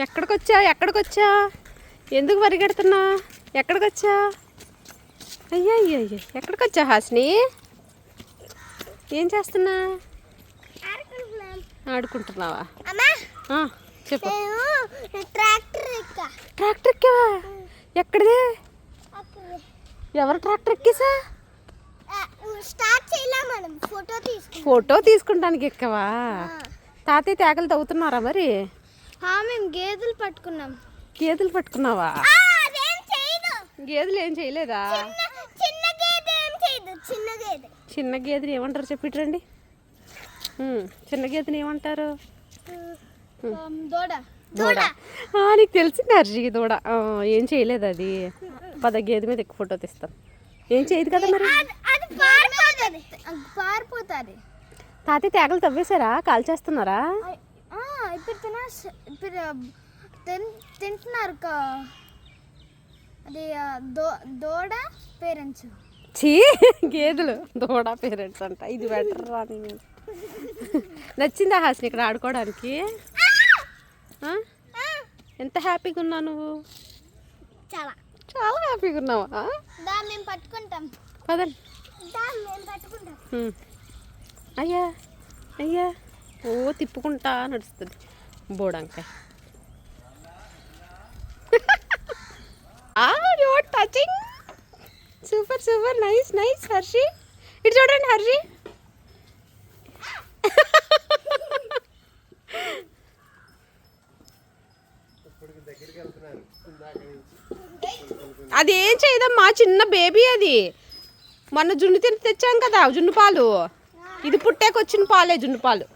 ఎక్కడికొచ్చా ఎందుకు పరిగెడుతున్నా? ఎక్కడికొచ్చా? అయ్యా అయ్యా అయ్యా ఎక్కడికొచ్చా హాసిని? ఏం చేస్తున్నా? ఆడుకుంటున్నావా? చెప్పు. ట్రాక్టర్ ఎక్కావా? ఎక్కడిది? ఎవరు ట్రాక్టర్ ఎక్కేసా? ఫోటో తీసుకుంటానికి ఎక్కవా? తాతయ్య తేగలు తవ్వుతున్నారా మరి? మేము గేదెలు పట్టుకున్నాం. గేదెలు పట్టుకున్నావా? గేదెలు ఏం చేయలేదా? చిన్న గేదెని ఏమంటారు చెప్పిట్రండి? చిన్న గేదెని ఏమంటారు? దూడ. నీకు తెలిసింది హర్షి, దూడ. ఏం చేయలేదు అది. పద గేదె మీద ఎక్కువ ఫోటో తీస్తాం. ఏం చేయదు కదా మరి. పారిపోతుంది. తాతయ్య తేగలు తవ్వేశారా? కాల్ చేస్తున్నారా? ఇప్పుడు తింటున్నారు. అది దూడ పేరెంట్స్. చీ, గేదెలు దూడ పేరెంట్స్ అంట. ఇది బెటర్ రాని. నచ్చిందా హాసిని ఇక్కడ ఆడుకోవడానికి? ఎంత హ్యాపీగా ఉన్నావు నువ్వు? చాలా చాలా హ్యాపీగా ఉన్నావా? మేము పట్టుకుంటాం. పదండి. అయ్యా అయ్యా ఓ తిప్పుకుంటా నడుస్తుంది బోడంకాయ. Touching. Super super nice nice Harshi. ఇటు చూడండి హర్షి. అది ఏం చేయదమ్మా, చిన్న బేబీ అది. మొన్న జున్ను తిని తెచ్చాం కదా జున్ను పాలు. ఇది పుట్టేకొచ్చిన పాలే జున్ను పాలు.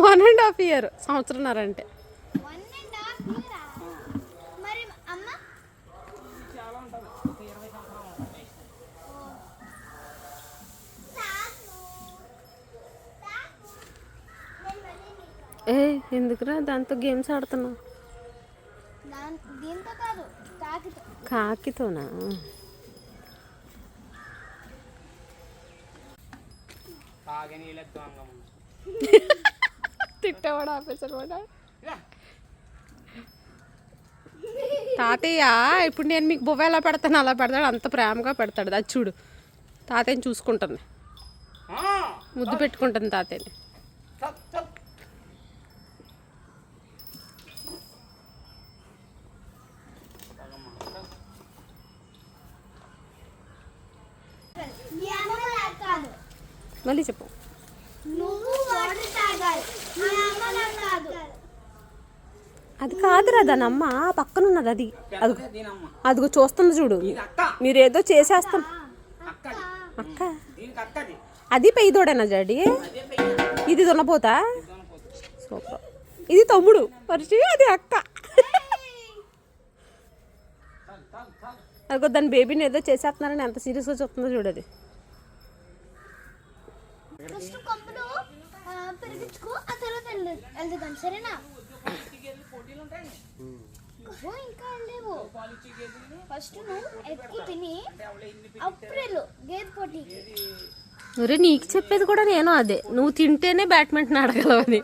1.5 year, సంవత్సరంన్నర అంటే. ఏ ఎందుకురా దాంతో గేమ్స్ ఆడుతున్నావు? కాకితోనా? తిట్టవాడు ఆఫీసర్ వాడా? తాతయ్య ఇప్పుడు నేను మీకు బొవ్వ ఎలా పెడతాను అలా పెడతాడు. అంత ప్రేమగా పెడతాడు. అది చూడు, తాతయ్యని చూసుకుంటుంది, ముద్దు పెట్టుకుంటుంది తాతయ్యని. మళ్ళీ చెప్పు. అది కాదురా దాని అమ్మ పక్కన ఉన్నది. అది అదిగో చూస్తుంది చూడు. మీరేదో చేసేస్తాం. అక్క అది పెయ్యదోడేనా డాడీ? ఇది దున్నపోతా. సూపర్. ఇది తమ్ముడు పరిచి, అది అక్క. అదిగో దాని బేబీని ఏదో చేసేస్తున్నారని ఎంత సీరియస్గా చూస్తుందో చూడది. సరేనా? ఇంకా లేవు. ఫస్ట్ ఎక్కువ తిని అప్రిల్ గేదె పోటీ. నీకు చెప్పేది కూడా నేను అదే, నువ్వు తింటేనే బ్యాడ్మింటన్ ఆడగలవు అని.